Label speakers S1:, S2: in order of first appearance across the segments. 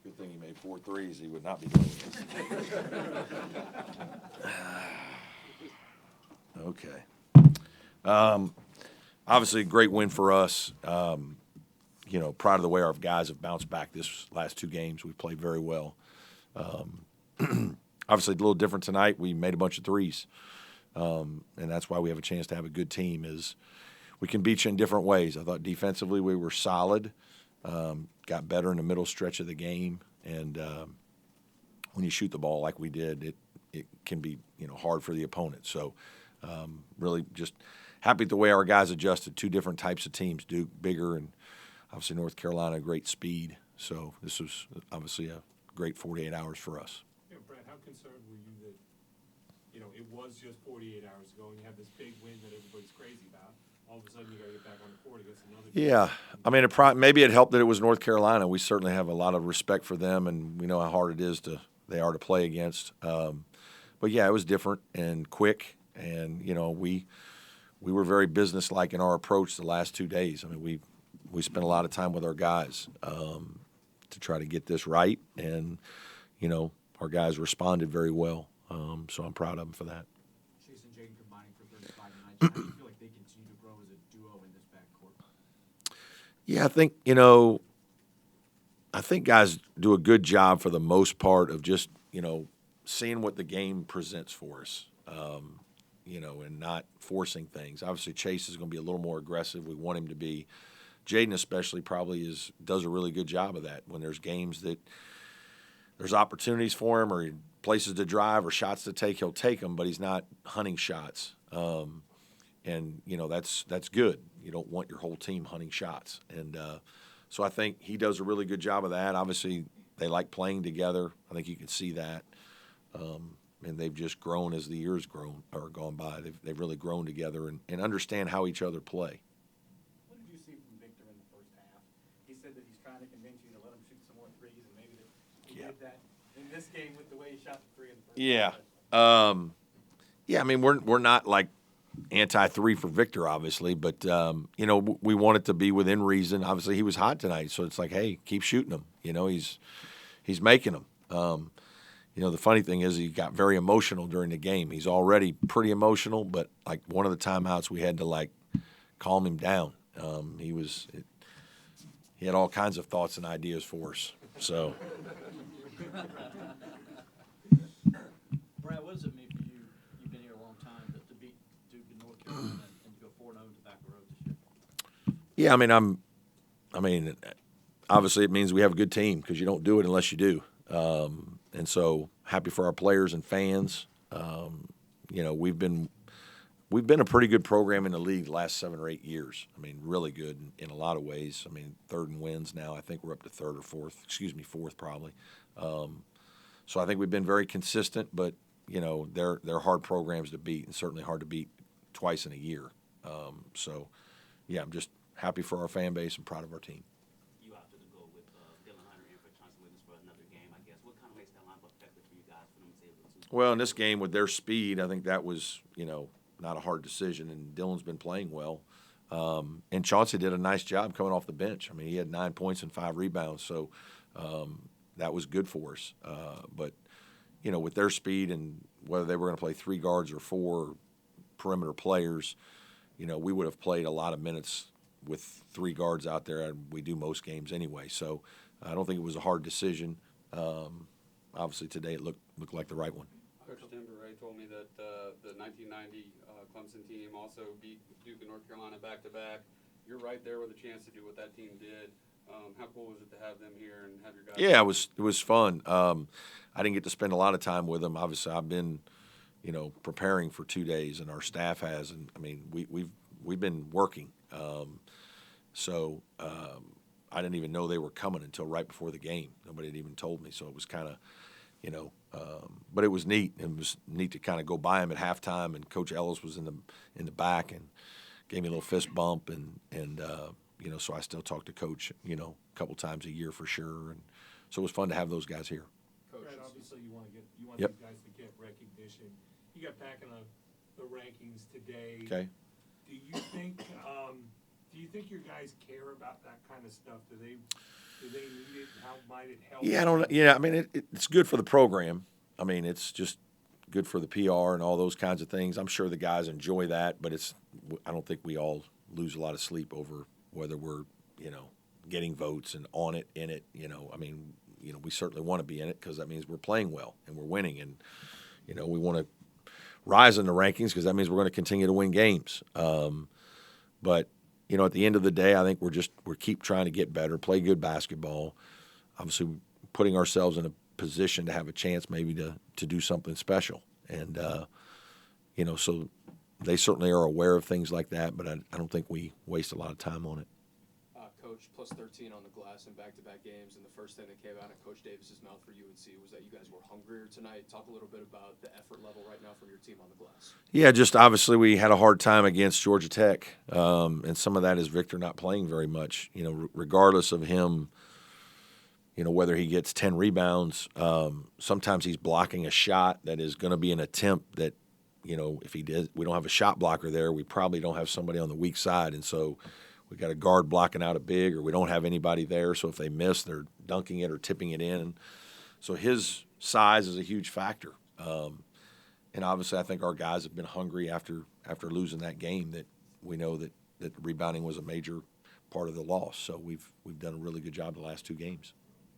S1: Good thing he made 4 threes. He would not be doing this. Okay. Obviously, a great win for us. Proud of the way our guys have bounced back this last 2 games. We played very well. Obviously, a little different tonight. We made a bunch of threes, and that's why we have a chance to have a good team. Is we can beat you in different ways. I thought defensively we were solid, got better in the middle stretch of the game, and when you shoot the ball like we did, it can be hard for the opponent. So really just happy with the way our guys adjusted. 2 different types of teams, Duke bigger and obviously North Carolina great speed. So this was obviously a great 48 hours for us.
S2: Yeah, Brad, how concerned were you that it was just 48 hours ago and you have this big win that everybody's crazy about? All of a sudden you got to get back on the court against another team.
S1: Yeah, I mean, maybe it helped that it was North Carolina. We certainly have a lot of respect for them, and we know how hard they are to play against. But yeah, it was different and quick, and we were very businesslike in our approach the last 2 days. I mean, we spent a lot of time with our guys to try to get this right, and our guys responded very well. So I'm proud of them for that.
S3: Chase and Jaeden combining for 35 tonight. How do you feel like they continue to grow as a duo in this backcourt?
S1: Yeah, I think guys do a good job for the most part of just seeing what the game presents for us. And not forcing things. Obviously, Chase is going to be a little more aggressive. We want him to be. Jaeden especially probably does a really good job of that. When there's games that there's opportunities for him or places to drive or shots to take, he'll take them, but he's not hunting shots. And that's good. You don't want your whole team hunting shots. And so I think he does a really good job of that. Obviously, they like playing together. I think you can see that. And they've just grown as the years gone by. They've really grown together and understand how each other play.
S3: What did you see from Viktor in the first half? He said that he's trying to convince you to let him shoot some more threes, and maybe that he did that in this game with the way he shot the 3 in the first half.
S1: Yeah. I mean, we're not like anti-3 for Viktor, obviously, but we want it to be within reason. Obviously, he was hot tonight, so it's like, hey, keep shooting them. He's making them. The funny thing is he got very emotional during the game. He's already pretty emotional, but like one of the timeouts we had to calm him down. He had all kinds of thoughts and ideas for us. So,
S4: Brad, what does it mean for you? You've been here a long time to beat Duke and North Carolina and to go 4-0 to back the road this year.
S1: Yeah, I mean, obviously it means we have a good team because you don't do it unless you do. And so happy for our players and fans. We've been a pretty good program in the league the last 7 or 8 years. I mean, really good in a lot of ways. I mean, 3rd in wins now. I think we're up to 3rd or 4th. Excuse me, 4th probably. So I think we've been very consistent, but they're hard programs to beat and certainly hard to beat twice in a year. So yeah, I'm just happy for our fan base and proud of our team.
S5: You opted to go with Dillon Hunter and for Chauncey Wiggins for another game, I guess. What kind of makes that lineup effective for you guys for them to be able to?
S1: Well, in this game with their speed, I think that was, not a hard decision, and Dillon's been playing well. And Chauncey did a nice job coming off the bench. I mean, he had 9 points and 5 rebounds, so that was good for us. But, with their speed and whether they were going to play 3 guards or 4 perimeter players, we would have played a lot of minutes with 3 guards out there, and we do most games anyway. So I don't think it was a hard decision. Obviously, today it looked like the right one.
S6: Coach Denver told me that the 1990 Clemson team also beat Duke and North Carolina back-to-back. You're right there with a chance to do what that team did. How cool was it to have them here and have your guys?
S1: Yeah, it was fun. I didn't get to spend a lot of time with them. Obviously, I've been, preparing for 2 days, and our staff has. And I mean, we've been working. So I didn't even know they were coming until right before the game. Nobody had even told me. So it was kind of, but it was neat. It was neat to kind of go by him at halftime, and Coach Ellis was in the back and gave me a little fist bump, and so I still talk to Coach, a couple times a year for sure, and so it was fun to have those guys here.
S2: Coach, obviously you want
S1: Yep.
S2: these guys to get recognition. You got back in the rankings today.
S1: Okay.
S2: Do you think your guys care about that kind of stuff? Do they Do they need it? How might it help?
S1: Yeah, I don't. Yeah, I mean, it's good for the program. I mean, it's just good for the PR and all those kinds of things. I'm sure the guys enjoy that, but I don't think we all lose a lot of sleep over whether we're, getting votes and on it, in it. I mean, we certainly want to be in it because that means we're playing well and we're winning, and we want to rise in the rankings because that means we're going to continue to win games. But at the end of the day, I think we're keep trying to get better, play good basketball. Obviously, putting ourselves in a position to have a chance maybe to do something special. And, so they certainly are aware of things like that, but I don't think we waste a lot of time on it.
S7: Coach, plus 13 on the glass in back-to-back games, and the first thing that came out of Coach Davis's mouth for UNC was that you guys were hungrier tonight. Talk a little bit about the effort level right now from your team on the glass.
S1: Yeah, just obviously we had a hard time against Georgia Tech, and some of that is Viktor not playing very much. Regardless of him, whether he gets 10 rebounds, sometimes he's blocking a shot that is going to be an attempt that, if we don't have a shot blocker there, we probably don't have somebody on the weak side, and so we got a guard blocking out a big, or we don't have anybody there. So if they miss, they're dunking it or tipping it in. So his size is a huge factor. And obviously, I think our guys have been hungry after losing that game. That we know that rebounding was a major part of the loss. So we've done a really good job the last two games.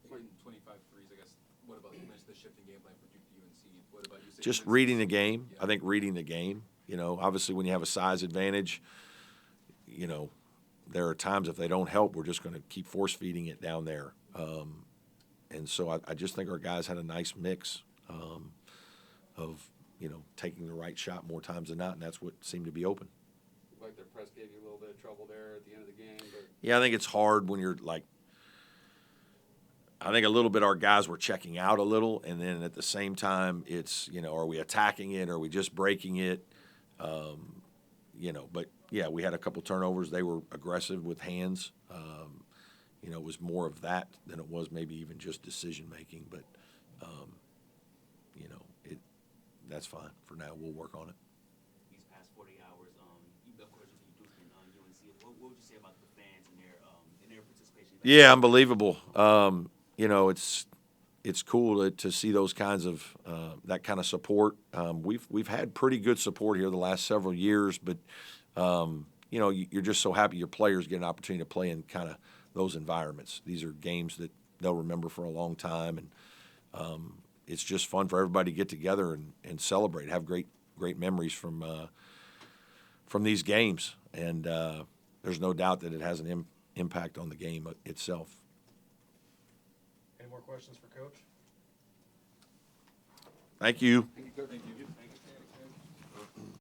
S7: 25 threes, I guess. What about the shifting game plan for Duke UNC? What about you?
S1: Just reading the game. I think reading the game. Obviously, when you have a size advantage, there are times if they don't help, we're just going to keep force feeding it down there. And so I just think our guys had a nice mix of, taking the right shot more times than not, and that's what seemed to be open.
S6: Like their press gave you a little bit of trouble there at the end of the game. But
S1: Yeah, I think it's hard when you're I think a little bit our guys were checking out a little, and then at the same time it's, are we attacking it? Are we just breaking it? But yeah, we had a couple turnovers. They were aggressive with hands. It was more of that than it was maybe even just decision making. But that's fine for now. We'll work on it.
S5: These past 40 hours, of course, you beat Duke and UNC. What would you say about the fans and their participation?
S1: Yeah, unbelievable. It's cool to see those kinds of that kind of support. We've had pretty good support here the last several years, but you're just so happy your players get an opportunity to play in kind of those environments. These are games that they'll remember for a long time, and it's just fun for everybody to get together and celebrate, have great memories from these games. And there's no doubt that it has an impact on the game itself.
S3: Any more questions for Coach?
S1: Thank you.
S6: thank you, Coach. Thank you.